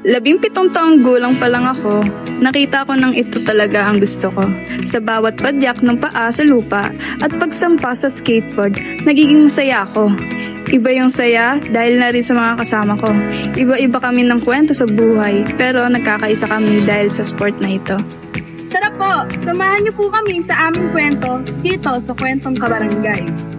17 taong gulang pa lang ako, nakita ko nang ito talaga ang gusto ko. Sa bawat padyak ng paa sa lupa at pagsampa sa skateboard, nagiging masaya ako. Iba yung saya dahil na rin sa mga kasama ko. Iba-iba kami ng kwento sa buhay, pero nagkakaisa kami dahil sa sport na ito. Tara po, samahan niyo po kami sa aming kwento dito sa Kwentong Kabarangay.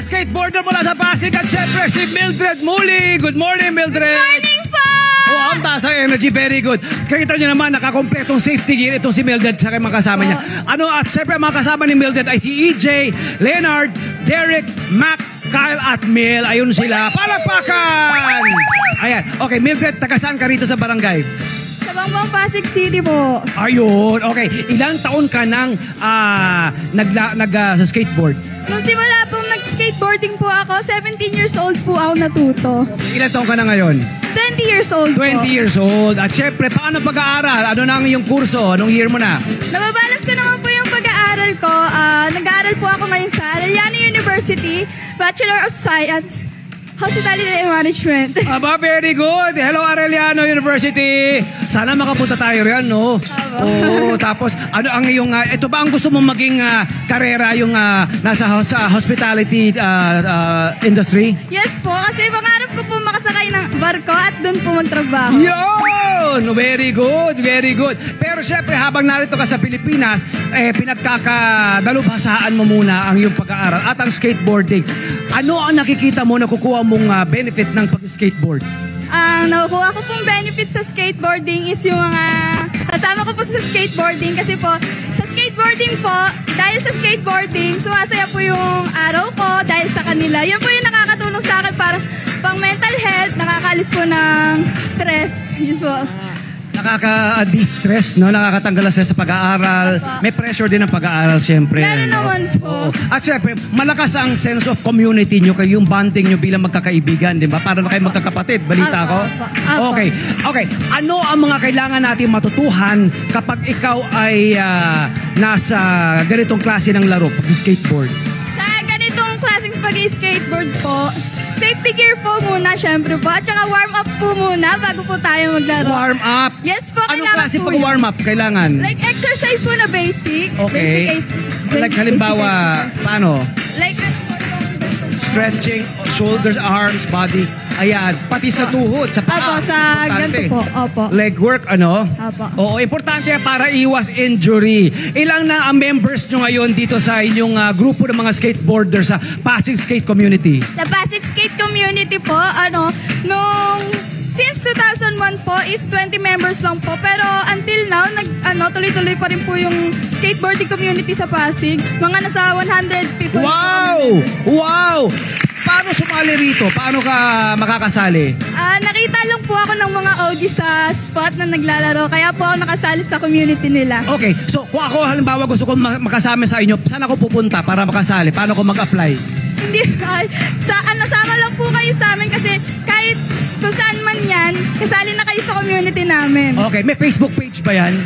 Skateboarder mula sa Pasig at syempre si Mildred Muli. Good morning, Mildred. Good morning po! Oh, ang taas ang energy. Very good. Kita nyo naman, nakakompletong safety gear itong si Mildred sa mga kasama niya. At syempre mga kasama ni Mildred ay si EJ, Leonard, Derek, Mac, Kyle at Mel. Ayun sila. Palakpakan! Ayan. Okay, Mildred, taga saan ka rito sa barangay? Sa Bangbang Pasig City po. Ayun. Okay. Ilang taon ka nang sa skateboard? Nung simula pong nag-skateboarding po ako, 17 years old po ako natuto. Ilang taon ka na ngayon? 20 years old 20 years old. At syempre, paano pag-aaral? Ano na ang iyong kurso? Anong year mo na? Nababalance ko naman po yung pag-aaral ko. Nag-aaral po ako ngayon sa Arellano University, Bachelor of Science, Hospitality and Management. Aba, very good. Hello, Arellano University. Sana makapunta tayo riyan, no? Oo, tapos, ano ang iyong, ito ba ang gusto mong maging karera yung nasa hospitality industry? Yes po, kasi pangarap ko po makasakay ng barko at doon po magtrabaho. Yun! Very good, very good. Pero syempre, habang narito ka sa Pilipinas, pinagkakadalubhasaan mo muna ang iyong pag-aaral at ang skateboarding. Ano ang nakikita mo na kukuha mong benefit ng pag-skateboard? Ang nakukuha ko pong benefit sa skateboarding is yung mga kasama ko po sa skateboarding kasi po sa skateboarding po, dahil sa skateboarding, sumasaya po yung araw ko dahil sa kanila. Yun po yung nakakatulong sa akin para pang mental health, nakakaalis po ng stress. Yun po. Nakaka-distress, no? Nakakatanggal sa pag-aaral. May pressure din ang pag-aaral, syempre. Meron naman po. At syempre, malakas ang sense of community nyo, yung bonding nyo bilang magkakaibigan, di ba? Para na kayo magkakapatid. Balita ko? Okay. Okay. Ano ang mga kailangan natin matutuhan kapag ikaw ay nasa ganitong klase ng laro, pag-skateboard? Sa ganitong klaseng pag-skateboard po, safety gear po muna, syempre po. At saka warm up po muna bago po tayo maglaro. Warm up? Yes po, anong kailangan klase po pag warm up kailangan? Like exercise po na basic. Okay. Basic like halimbawa, paano? Like stretching, shoulders, arms, body. Ayan, pati sa tuhod, sa paa. Opo, sa ganito po. Opo. Leg work, ano? Opo. Oo, importante para iwas injury. Ilang na ang members nyo ngayon dito sa inyong grupo ng mga skateboarders sa Pasig Skate Community? Sa Pasig Skate Community po, since 2001 po is 20 members lang po. Pero until now, tuloy-tuloy pa rin po yung skateboarding community sa Pasig. Mga nasa 100 people. Wow! Wow! paano sumali rito? Paano ka makakasali? Nakita lang po ako ng mga OG sa spot na naglalaro, kaya po ako nakasali sa community nila. Okay, so kung ako halimbawa gusto kong makasama sa inyo, saan ako pupunta para makasali? Paano ko mag-apply? Hindi, sama lang po kayo sa amin kasi kahit kung saan man yan, kasali na kayo sa community namin. Okay, may Facebook page ba yan?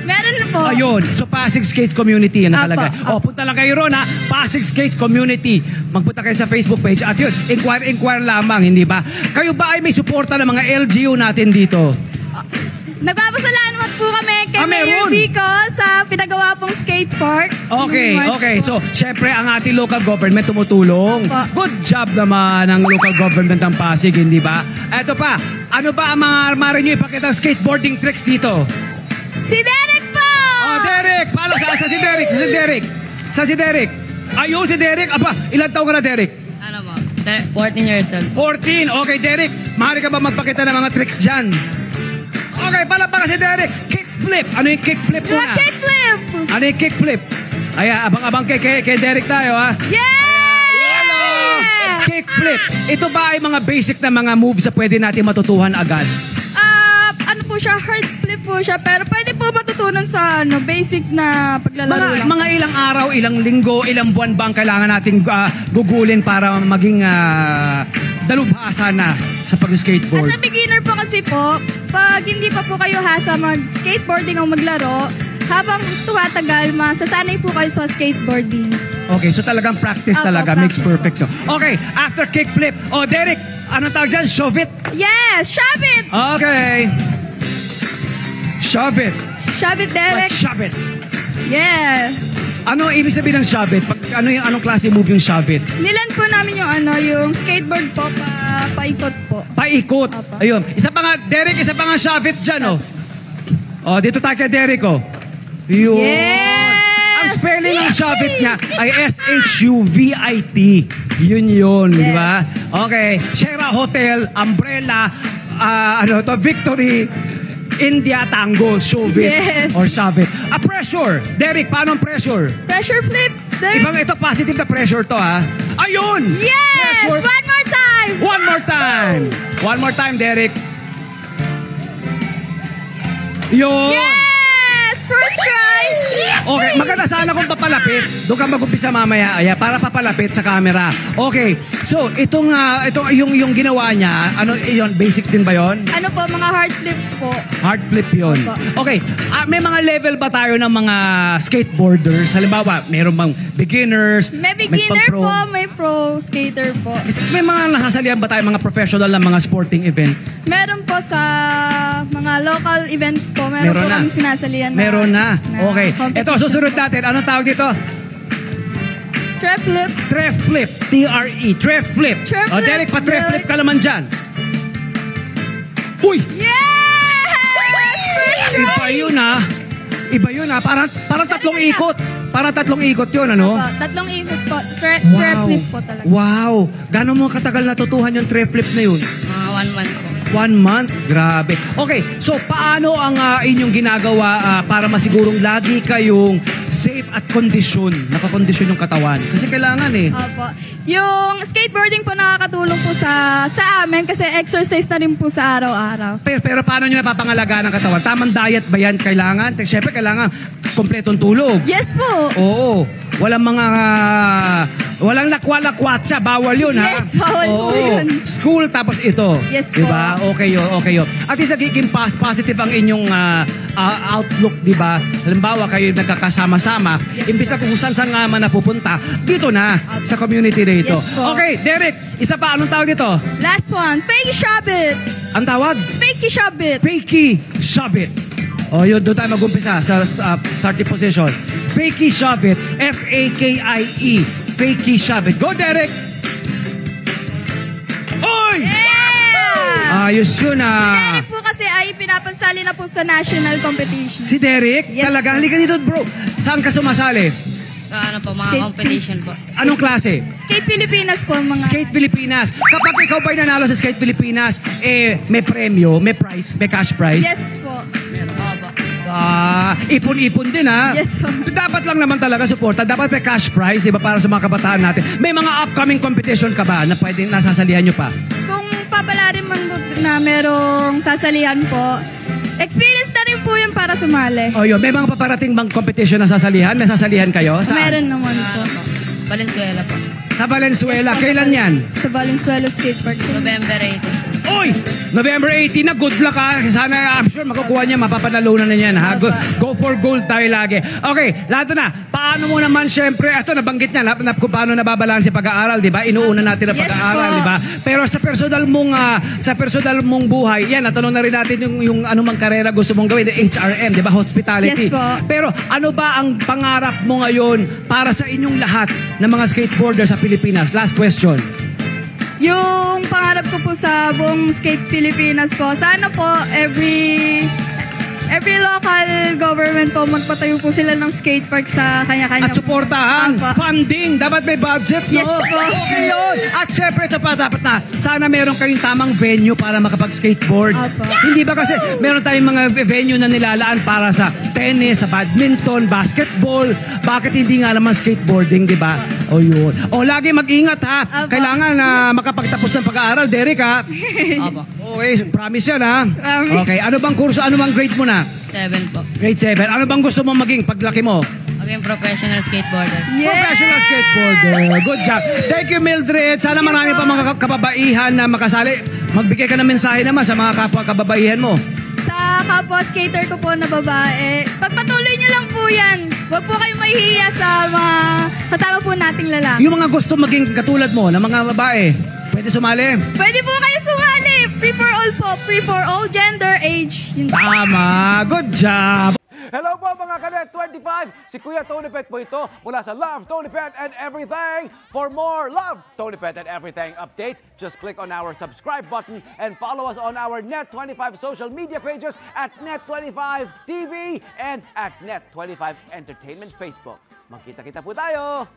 Meron na po. Ayun, so Pasig Skate Community yan nakalagay. Apo. Punta lang kayo ron ha, Pasig Skate Community. Magpunta kayo sa Facebook page at yun, inquire lamang, hindi ba? Kayo ba ay may suporta ng mga LGU natin dito? Nagpapasalamat po kami kay meron. Mayor Vico sa pinagawa pong skate park. Okay, March okay. po. So, syempre, ang ating local government tumutulong. Apo. Good job naman ng local government ng Pasig, hindi ba? Eto pa, ano ba ang mga armari nyo ipakita skateboarding tricks dito? Si Derek po! Oh, Derek! Paano sa si Derek? Si Derek? Si Derek? Ayun, si Derek. Aba, ilang taon ka na, Derek? Ano mo? 14 years old. 14. Okay, Derek. Maaari ka ba magpakita ng mga tricks dyan? Okay, palapa ka si Derek. Kickflip. Ano yung kickflip The muna? kickflip! Ano yung kickflip? Ay, abang-abang kay Derek tayo, ha? Yeah! Kickflip. Ito ba ay mga basic na mga moves na pwede natin matutuhan agad? Ano po siya, hard flip po siya, pero pwede po matutunan sa basic na paglalaro lang. Mga ilang araw, ilang linggo, ilang buwan ba ang kailangan natin gugulin para maging dalubhasa na sa pag-skateboard? As a beginner po kasi po, pag hindi pa po kayo hasa mag-skateboarding o maglaro, habang tumatagal, masasanay po kayo sa skateboarding. Okay, so talagang practice Opo, talaga makes practice perfect. No? Okay, after kickflip, Derek, ano tawag dyan? Shove it? Yes! Shove it! Okay. Shove it. Shove it, Derek! Like shove it. Yeah! Ano ibig sabihin ng shove it? Anong klase move yung shove it? Nilan po namin yung skateboard po, paikot po. Paikot. Opo. Ayun. Isa pa nga, Derek, isa pa nga shove it dyan, oh. Oh, dito tayo kay Derek, oh. Yun. Yes! Ang spelling ng shove it niya ay S-H-U-V-I-T. Yun, di ba? Okay. Shera Hotel, Umbrella, Victory, India Tango, shove it, Yes. or shove it. Pressure. Derek, paano ang pressure? Pressure flip, Derek! Ibang ito, positive na pressure to, ha? Ayun! Yes! Pressure. One more time! One more time! One more time, Derek. Yun! Yes! First try! Okay, maganda sana kung papalapit. Doon ka mag-umpisa mamaya, para papalapit sa camera. Okay, so itong yung ginawa niya, yun, basic din ba yun? Ano po, mga hard flip po. Hard flip yun. Opo. Okay, may mga level ba tayo ng mga skateboarders? Halimbawa, meron bang beginners? May beginner pang-pro? po, may pro skater po. May mga nasasalihan ba tayo, mga professional na mga sporting event? Meron po sa mga local events po. Meron po na. kami sinasalihan na. Meron na. Okay. competition. Ito, susunod natin. Anong tawag dito? Trap flip. Tref flip. T-R-E. Tref flip. Tref O, flip, Derek, pa-tref Derek. flip ka naman dyan. Uy! Yes! First Iba try! yun, ha? Iba yun, ha? Parang tatlong ikot. Parang tatlong ikot yun, ano? Opo, tatlong ikot po. Trap flip po talaga. Wow. Gano'n mo katagal natutuhan yung tref flip na yun? Mga 1 month po. 1 month? Grabe. Okay, so paano ang inyong ginagawa para masigurong lagi kayong safe at kondisyon, nakakondisyon yung katawan? Kasi kailangan eh. Opo. Yung skateboarding po nakakatulong po sa amin kasi exercise na rin po sa araw-araw. Pero paano nyo napapangalagaan ang katawan? Tamang diet ba yan kailangan? Siyempre kailangan kompletong tulog. Yes po. Oo. Walang lakwa-lakwatsa. Bawal yun, ha? Yes, bawal po yun. School, tapos ito. Yes po. Diba? Okay yun. At least nagiging positive ang inyong outlook, diba? Halimbawa, kayo nagkakasama-sama. Yes, imbis na kung saan nga man napupunta, dito na, sa community dito. Yes po. Okay, Derek, isa pa, anong tawag dito? Last one. Fakey shove it. Ang tawag? Fakey shove it. Fakey shove it. O yun, doon tayo mag-umpisa sa starting position. Fakey shove it. F-A-K-I-E. Fakey shove it. Go, Derek! Oy! Yeah! Ayos yun, Derek po kasi ay pinapansali na po sa national competition. Si Derek? Yes, Talaga? po. Halika dito, bro. Saan ka sumasali? Mga Skate competition po. Anong klase? Skate Pilipinas po mga... Skate Pilipinas. Kapag ikaw ba'y nanalo sa Skate Pilipinas, may premyo, may prize, may cash prize? Yes po. Opo. Ipon-ipon din ha. Yes, po. Dapat lang naman talaga suporta. Dapat may cash prize, di ba, para sa mga kabataan natin. May mga upcoming competition ka ba na pwedeng nasasalihan nyo pa? Kung papalarin man na merong sasalihan po, experience na rin po yun para sumali. O yun, may mga paparating bang competition na sasalihan? May sasalihan kayo? Saan? Meron naman po. Valenzuela po. Sa Valenzuela. Yes, po, Kailan yan? Sa Valenzuela Skate Park. November 18. Uy! November 18 na, good luck ha. Sana, I'm sure makukuha niya, mapapanalunan na yan ha. Go for gold tayo lagi. Okay, lahat na. Paano mo naman syempre, ito nabanggit niya, kung paano nababalanse pag-aaral, di ba? Inuuna natin ang Yes, pag-aaral, po. di ba? Pero sa personal mong buhay, yan, natanong na rin natin yung anumang karera gusto mong gawin, the HRM, di ba? Hospitality. Yes, po. Pero ano ba ang pangarap mo ngayon para sa inyong lahat ng mga skateboarder sa Pilipinas? Last question. Yung pangarap ko po sa buong Skate Pilipinas po, sana po every local government po magpatayo po sila ng skate park sa kanya-kanya. At suportahan, Apa. funding, dapat may budget, no? Yes po. Okay yun. At syempre, ito pa, dapat na, sana meron kayong tamang venue para makapag-skateboard. Apa. Hindi ba kasi, meron tayong mga venue na nilalaan para sa tennis, sa badminton, basketball. Bakit hindi nga naman skateboarding, di ba? O yun. O, lagi mag-ingat, ha? Apa. Kailangan na makapagtapos ng pag-aaral, Derek, ha? Opo. Okay, promise yan, ha? Promise. Okay, ano bang kurso, ano bang grade mo na? 7 po. Grade 7. Ano bang gusto mo maging paglaki mo? Maging professional skateboarder. Professional skateboarder. Good job. Thank you, Mildred. Sana marami pa mga kababaihan na makasali. Magbigay ka ng mensahe naman sa mga kapwa kababaihan mo. Sa kapwa skater ko po na babae, pagpatuloy nyo lang po yan. Huwag po kayong mahihiya sa mga kasama po nating lalaki. Yung mga gusto maging katulad mo na mga babae, pwede sumali? Pwede po kayo sumali. Free for all po. Free for all gender, age. Yun po. Tama. Good job. Hello po mga Kanet 25! Si Kuya Tony Pet po ito mula sa Love, Tony Pet and Everything. For more Love, Tony Pet and Everything updates, just click on our subscribe button and follow us on our Net25 social media pages at Net25 TV and at Net25 Entertainment Facebook. Magkita-kita po tayo!